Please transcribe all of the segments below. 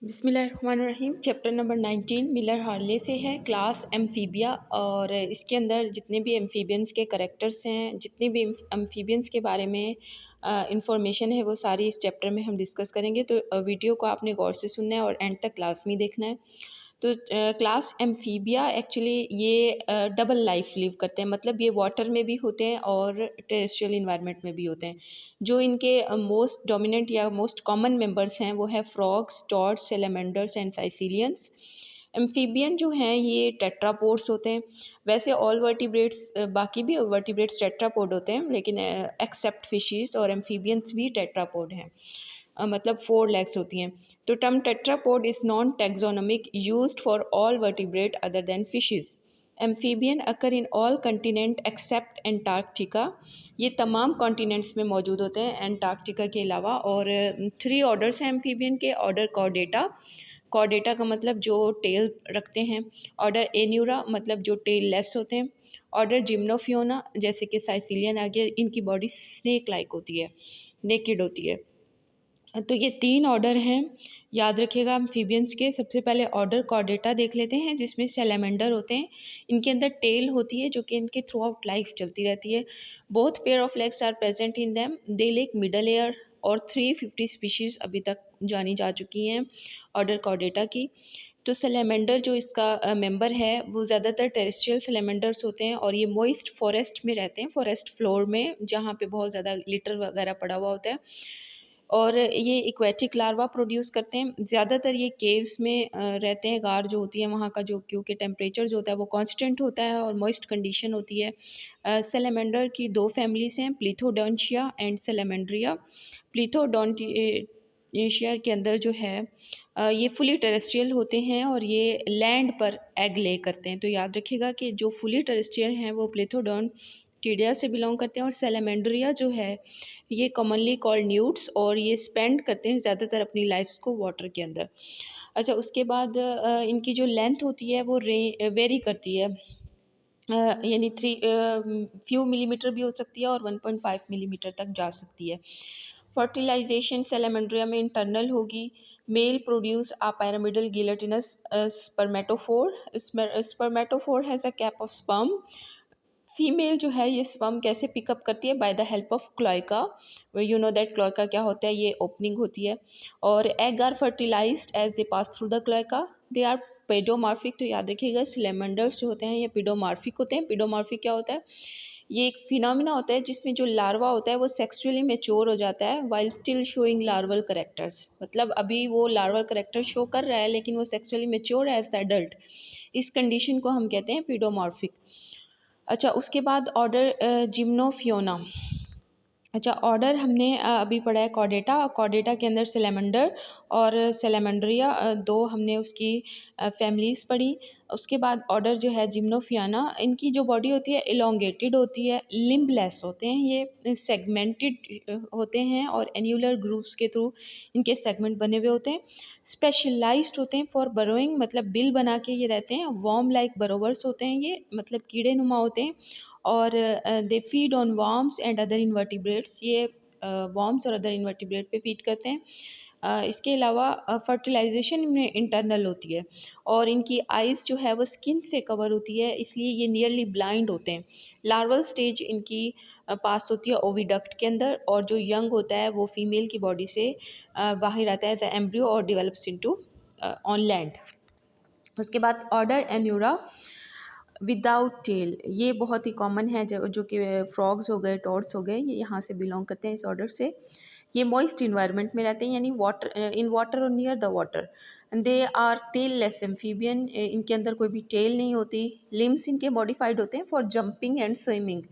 बिस्मिल्लाहिर्रहमानिर्रहीम। Chapter number 19 Miller Harley से है, क्लास एम्फीबिया। और इसके अंदर जितने भी एम्फीबियंस के करेक्टर्स हैं, जितने भी एम्फीबियंस के बारे में इंफॉर्मेशन है, वो सारी इस चैप्टर में हम डिस्कस करेंगे। तो वीडियो को आपने गौर से सुनना है और एंड तक क्लास में देखना है। तो क्लास एम्फीबिया एक्चुअली ये डबल लाइफ लिव करते हैं, मतलब ये वाटर में भी होते हैं और टेरेस्ट्रियल इन्वायरमेंट में भी होते हैं। जो इनके मोस्ट डोमिनेंट या मोस्ट कॉमन मेंबर्स हैं वो है frogs, toads, salamanders and caecilians. Amphibian जो हैं ये टेट्रापोड्स होते हैं। वैसे ऑल वर्टिब्रेट्स, बाकी भी वर्टिब्रेट्स टेट्रापोड होते हैं, लेकिन एक्सेप्ट फिशीज और एम्फीबियंस भी टेट्रापोड हैं। मतलब 4 लेग्स होती हैं। तो term tetrapod is non taxonomic, used for all vertebrate other than fishes. Amphibian occur in all continent except Antarctica. ये तमाम कॉन्टिनेंट्स में मौजूद होते हैं एंटार्क्टिका के अलावा। और 3 ऑर्डर्स हैं एम्फीबियन के। ऑर्डर कॉर्डेटा, कॉर्डेटा का मतलब जो टेल रखते हैं। ऑर्डर एन्यूरा, मतलब जो टेल लेस होते हैं। ऑर्डर जिम्नोफियोना, जैसे कि साइसिलियन आ गया, इनकी बॉडी स्नेक लाइक होती है, नेकेड होती है। तो ये 3 ऑर्डर हैं, याद रखिएगा एम्फीबियंस के। सबसे पहले ऑर्डर कॉर्डेटा देख लेते हैं, जिसमें सैलेमेंडर होते हैं। इनके अंदर टेल होती है जो कि इनके थ्रू आउट लाइफ चलती रहती है। Both pair of legs are present in them. They lack middle ear. और 350 स्पीशीज़ अभी तक जानी जा चुकी हैं ऑर्डर कॉर्डेटा की। तो सैलेमेंडर जो इसका मेंबर है वो ज़्यादातर टेरेस्ट्रियल सैलेमेंडर्स होते हैं और ये मॉइस्ट फॉरेस्ट में रहते हैं, फॉरेस्ट फ्लोर में, जहाँ पे बहुत ज़्यादा लिटर वगैरह पड़ा हुआ होता है। और ये एक्वेटिक लार्वा प्रोड्यूस करते हैं। ज़्यादातर ये केव्स में रहते हैं। गार जो होती है वहाँ का, जो क्योंकि टेम्परेचर जो होता है वो कांस्टेंट होता है और मॉइस्ट कंडीशन होती है। सैलेमेंडर की 2 फैमिलीज़ हैं, प्लिथोडोंटिया एंड सैलेमेंड्रिया। प्लिथोडोंटिया के अंदर जो है ये फुली टेरेस्ट्रियल होते हैं और ये लैंड पर एग ले करते हैं। तो याद रखिएगा कि जो फुली टेरेस्ट्रियल हैं वो प्लिथोडोंटिडिया से बिलोंग करते हैं, और सैलेमेंड्रिया जो है ये कॉमनली कॉल्ड न्यूट्स, और ये स्पेंड करते हैं ज़्यादातर अपनी लाइफ्स को वाटर के अंदर। अच्छा, उसके बाद इनकी जो लेंथ होती है वो वेरी करती है। यानी 3 फ्यू मिलीमीटर भी हो सकती है और 1.5 मिलीमीटर तक जा सकती है। फर्टिलाइजेशन सैलेमेंड्रिया में इंटरनल होगी। Male produce a pyramidal gelatinous spermatophore. Spermatophore has a cap of sperm. Female जो है ये स्पर्म कैसे पिकअप करती है? By the help of cloaca. You know that cloaca क्या होता है, ये ओपनिंग होती है। और egg are fertilized as they pass through the cloaca. They are paedomorphic. तो याद रखिएगा सिलेमेंडर्स जो होते हैं ये पिडोमार्फिक होते हैं। पिडोमार्फिक क्या होता है? ये एक फिनोमिना होता है जिसमें जो लार्वा होता है वो सेक्सुअली मैच्योर हो जाता है while still showing larval characters. मतलब अभी वो लार्वल करेक्टर शो कर रहा है लेकिन वो सेक्सुअली मैच्योर है एज द एडल्ट। इस कंडीशन को हम कहते हैं पिडोमार्फिक। अच्छा, उसके बाद ऑर्डर जिम्नोफियोना। अच्छा, ऑर्डर हमने अभी पढ़ा है कॉर्डेटा, और कॉर्डेटा के अंदर सैलेमेंडर और सैलेमेंड्रिया, 2 हमने उसकी फैमिलीज़ पढ़ी। उसके बाद ऑर्डर जो है जिम्नोफियाना, इनकी जो बॉडी होती है इलोंगेटेड होती है, लिम्बलेस होते हैं, ये सेगमेंटेड होते हैं और एन्यूलर ग्रूव्स के थ्रू इनके सेगमेंट बने हुए होते हैं। स्पेशलाइज्ड होते हैं फॉर बरोइंग, मतलब बिल बना के ये रहते हैं। वॉर्म लाइक बरोवर्स होते हैं ये, मतलब कीड़े नुमा होते हैं। और they feed on worms and other invertebrates. ये वर्म्स और अदर इन्वर्टिब्रेट पे फीड करते हैं। इसके अलावा फर्टिलाइजेशन में इंटरनल होती है और इनकी आइज़ जो है वो स्किन से कवर होती है, इसलिए ये नियरली ब्लाइंड होते हैं। लार्वल स्टेज इनकी पास होती है ओविडक्ट के अंदर, और जो यंग होता है वो फीमेल की बॉडी से बाहर आता है एज एम्ब्रियो और डेवलप्स इनटू ऑन लैंड। उसके बाद ऑर्डर एन्यूरा विदाउट टेल, ये बहुत ही कॉमन है, जो कि फ्रॉग्स हो गए, टॉड्स हो गए, ये यहाँ से बिलोंग करते हैं इस ऑर्डर से। ये मॉइस्ट इन्वायरमेंट में रहते हैं, यानी वाटर, इन वाटर और near the water. They are tailless amphibian, इनके अंदर कोई भी टेल नहीं होती। लिम्स इनके मॉडिफाइड होते हैं for jumping and swimming.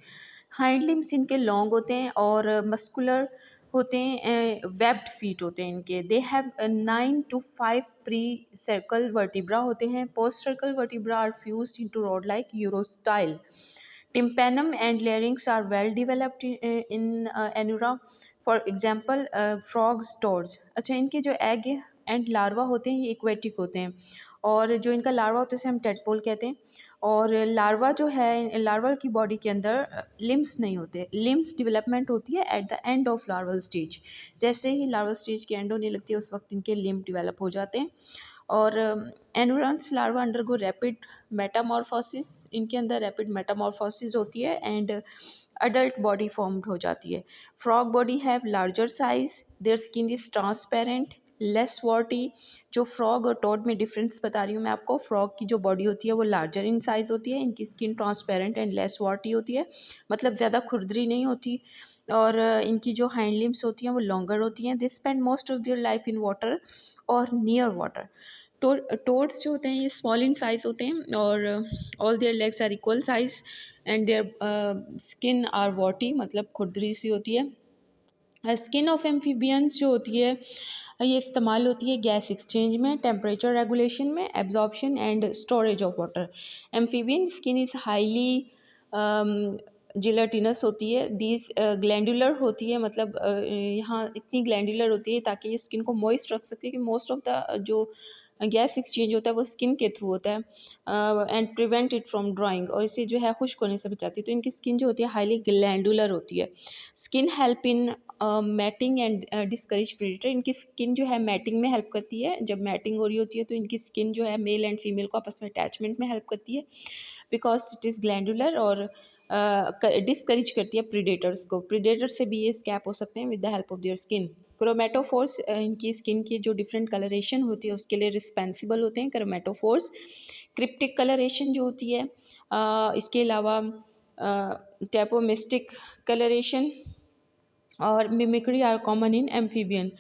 Hind limbs इनके लॉन्ग होते हैं और मस्कुलर होते हैं, वेब्ड फीट होते हैं इनके। They have 9 to 5 presacral vertebra होते हैं। Postsacral vertebra are fused into rod like urostyle. Tympanum and larynx are well developed in Anura, for example frogs, toads. अच्छा, इनके जो एग एंड लार्वा होते हैं ये एक्वेटिक होते हैं, और जो इनका लार्वा होता है उसे हम टेडपोल कहते हैं। और लार्वा जो है, लार्वा की बॉडी के अंदर लिम्स नहीं होते, लिम्स डेवलपमेंट होती है at the end of larval stage. जैसे ही लार्वल स्टेज की एंड होने लगती है उस वक्त इनके लिम्ब डेवलप हो जाते हैं। और एनुरन्स लार्वा अंडरगो रैपिड मेटामॉर्फोसिस, इनके अंदर रैपिड मेटामॉर्फोसिस होती है एंड अडल्ट बॉडी फॉर्म्ड हो जाती है। Frog body have larger size, their skin is transparent, less worthy. जो फ्रॉग और टोड में डिफरेंस बता रही हूँ मैं आपको, फ्रॉग की जो बॉडी होती है वो लार्जर इन साइज़ होती है, इनकी skin transparent and less worthy होती है, मतलब ज़्यादा खुरदरी नहीं होती। और इनकी जो हाइंड लिम्स होती हैं वो लॉन्गर होती हैं। They spend most of their life in water और नियर वाटर। टोड्स जो होते हैं ये स्मॉल इन साइज होते हैं और all their legs are equal size and their skin are warty, मतलब खुरदरी सी होती है। स्किन ऑफ एम्फीबियंस जो होती है ये इस्तेमाल होती है गैस एक्सचेंज में, टेम्परेचर रेगुलेशन में, absorption and storage of water. Amphibian skin is highly gelatinous होती है, दीज ग्लैंडुलर होती है, मतलब यहाँ इतनी ग्लैंडुलर होती है ताकि ये स्किन को मॉइस्ट रख सकती है कि मोस्ट ऑफ द जो गैस एक्सचेंज होता है वो स्किन के थ्रू होता है and prevent it from drawing, और इसे जो है खुश्क होने से बचाती है। तो इनकी स्किन जो होती है हाईली ग्लैंडुलर होती है। Skin help in mating and discourage predator, इनकी स्किन जो है मैटिंग में हेल्प करती है। जब मैटिंग हो रही होती है तो इनकी स्किन जो है मेल एंड फीमेल को आपस में अटैचमेंट में हेल्प करती है बिकॉज इट इज़ ग्लैंडुलर, और डिस्करेज करती है प्रीडेटर्स को, प्रीडेटर से भी ये स्कैप हो सकते हैं with the help of their skin. Chromatophores इनकी स्किन की जो डिफरेंट कलरेशन होती है उसके लिए रिस्पॉन्सिबल होते हैं क्रोमेटोफोर्स। क्रिप्टिक कलरेशन जो होती है इसके अलावा टैपोमिस्टिक कलरेशन और mimicry are common in amphibian.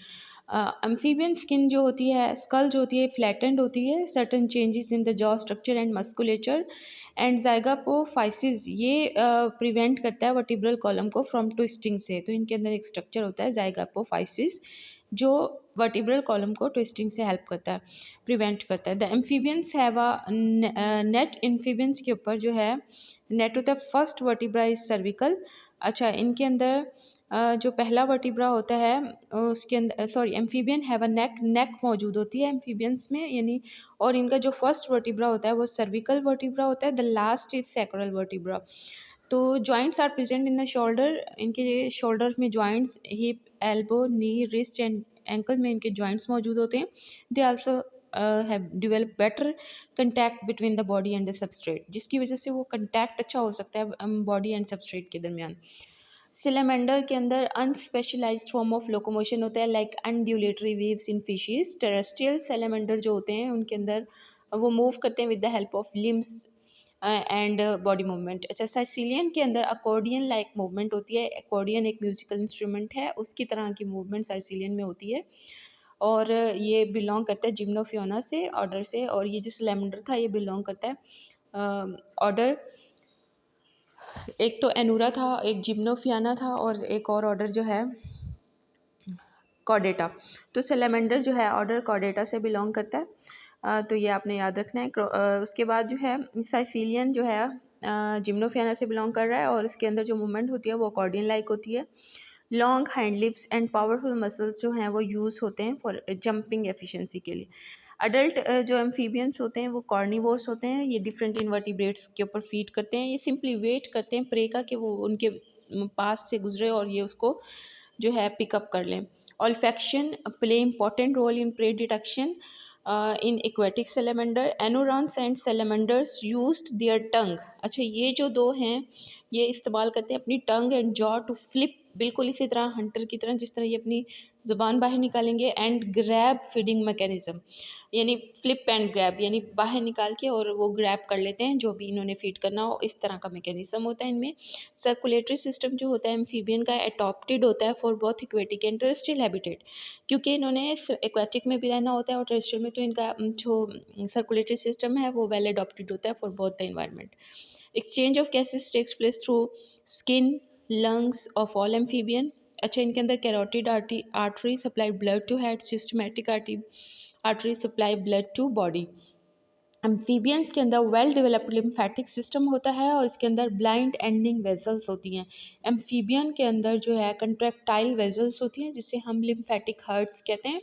Amphibian skin जो होती है, स्कल जो होती है फ्लैटेंड होती है, certain changes in the jaw structure and musculature and zygapophysis ये प्रिवेंट करता है वर्टिब्रल कॉलम को फ्रॉम ट्विस्टिंग से। तो इनके अंदर एक स्ट्रक्चर होता है जाइगोपोफाइसिस जो वर्टिब्रल कॉलम को ट्विस्टिंग से हेल्प करता है, प्रिवेंट करता है। The amphibians have a net, amphibians के ऊपर जो है नेट होता है। First vertebra is cervical. अच्छा, इनके अंदर जो पहला वर्टिब्रा होता है उसके अंदर एम्फीबियन हैव अ नेक, नेक मौजूद होती है एम्फीबियंस में यानी, और इनका जो फर्स्ट वर्टिब्रा होता है वो सर्विकल वर्टिब्रा होता है। The last is sacral vertebra. तो joints are present in the shoulder, इनके शोल्डर में joints, hip, elbow, knee, wrist and ankle में इनके जॉइंट्स मौजूद होते हैं। They also have develop better contact between the body and the substrate, जिसकी वजह से वो कंटैक्ट अच्छा हो सकता है बॉडी एंड सबस्ट्रेट के दरमियान। सिलेमेंडर के अंदर अनस्पेशलाइज्ड फॉर्म ऑफ लोकोमोशन होता है like undulatory waves in fishes. Terrestrial salamander जो होते हैं उनके अंदर वो मूव करते हैं with the help of limbs and body movement. अच्छा, साइसिलियन के अंदर अकॉर्डियन लाइक मूवमेंट होती है। अकॉर्डियन एक म्यूजिकल इंस्ट्रूमेंट है, उसकी तरह की मूवमेंट साइसिलियन में होती है और ये बिलोंग करता है जिम्नोफियोना से ऑर्डर से। और ये जो सिलेमेंडर था ये बिलोंग करता है ऑर्डर, एक तो एनूरा था, एक जिम्नोफियाना था और एक और ऑर्डर जो है कॉर्डेटा। तो सेलेमेंडर जो है ऑर्डर कॉर्डेटा से बिलोंग करता है, तो ये आपने याद रखना है। उसके बाद जो है साइसिलियन जो है जिम्नोफियाना से बिलोंग कर रहा है और इसके अंदर जो मूवमेंट होती है वो अकॉर्डियन लाइक होती है। Long hand lips and powerful muscles जो हैं वो यूज़ होते हैं फॉर जंपिंग एफिशिएंसी के लिए। अडल्ट जो एम्फीबियंस होते हैं वो कॉर्निवोर्स होते हैं, ये डिफरेंट इनवर्टिब्रेट्स के ऊपर फीड करते हैं। ये सिंपली वेट करते हैं प्रे का कि वो उनके पास से गुजरे और ये उसको जो है पिकअप कर लें। Olfaction play important role in prey detection in aquatic salamander. Anurans and salamanders used their tongue. अच्छा, ये जो दो हैं ये इस्तेमाल करते हैं अपनी tongue and jaw to flip, बिल्कुल इसी तरह हंटर की तरह जिस तरह ये अपनी ज़ुबान बाहर निकालेंगे, एंड ग्रैब फीडिंग मैकेनिज्म यानी फ्लिप एंड ग्रैब यानी बाहर निकाल के और वो ग्रैब कर लेते हैं जो भी इन्होंने फीड करना हो, इस तरह का मैकेनिज्म होता है इनमें। सर्कुलेटरी सिस्टम जो होता है एम्फीबियन का एडॉप्टेड होता है for both aquatic and terrestrial habitat, क्योंकि इन्होंने एक्वेटिक में भी रहना होता है और टेरेस्ट्रियल में, तो इनका जो सर्कुलेटरी सिस्टम है वो वेल एडॉप्टेड होता है for both the environment. Exchange of gases takes place through skin, lungs of all amphibian. अच्छा, इनके अंदर carotid artery supply blood to head, systematic artery supply blood to body. Amphibians के अंदर well developed lymphatic system होता है और इसके अंदर ब्लाइंड एंडिंग वेजल्स होती हैं। एम्फीबियन के अंदर जो है कंट्रैक्टाइल वेजल्स होती हैं जिसे हम लिम्फेटिक हर्ट्स कहते हैं।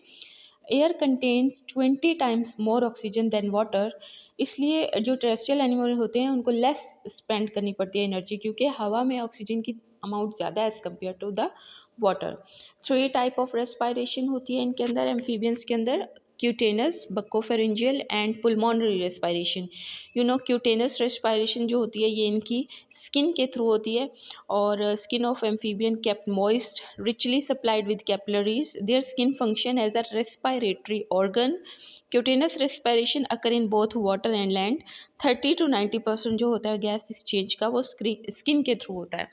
Air contains 20 times more oxygen than water, इसलिए जो टेरेस्ट्रियल एनिमल होते हैं उनको लेस स्पेंड करनी पड़ती है एनर्जी, क्योंकि हवा में ऑक्सीजन की अमाउंट ज़्यादा है as compare to the water. 3 type of respiration होती है इनके अंदर, एम्फीबियंस के अंदर, cutaneous, buccopharyngeal and pulmonary respiration. Cutaneous respiration जो होती है ये इनकी स्किन के थ्रू होती है, और skin of amphibian kept moist, richly supplied with capillaries, their skin function as a respiratory organ. Cutaneous respiration occur in both water and land. 30 to 90% जो होता है गैस एक्सचेंज का वो स्किन के थ्रू होता है।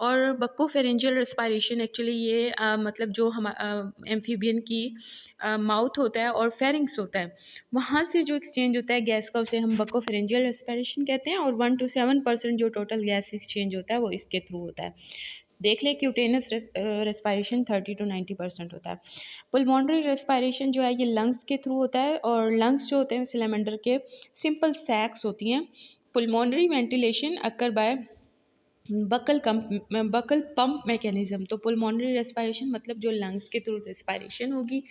और बक्कोफेरेंजियल रेस्पायरेशन एक्चुअली ये मतलब जो हम एम्फीबियन की माउथ होता है और फेरिंग्स होता है, वहाँ से जो एक्सचेंज होता है गैस का, उसे हम बक्कोफेरेंजियल रेस्पायरेशन कहते हैं। और 1 to 7% जो टोटल गैस एक्सचेंज होता है वो इसके थ्रू होता है। देख ले, क्यूटेनस रेस्पायरेशन 30 to 90% होता है। पुल्मोनरी रेस्पायरेशन जो है ये लंग्स के थ्रू होता है, और लंग्स जो होते हैं सिलेमेंडर के सिंपल सैक्स होती हैं। Pulmonary ventilation occur by buccal pump mechanism. तो पुल्मोनरी रेस्पायरेशन मतलब जो लंग्स के थ्रू रेस्पायरेशन होगी,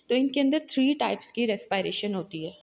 तो इनके अंदर 3 टाइप्स की रेस्पायरेशन होती है।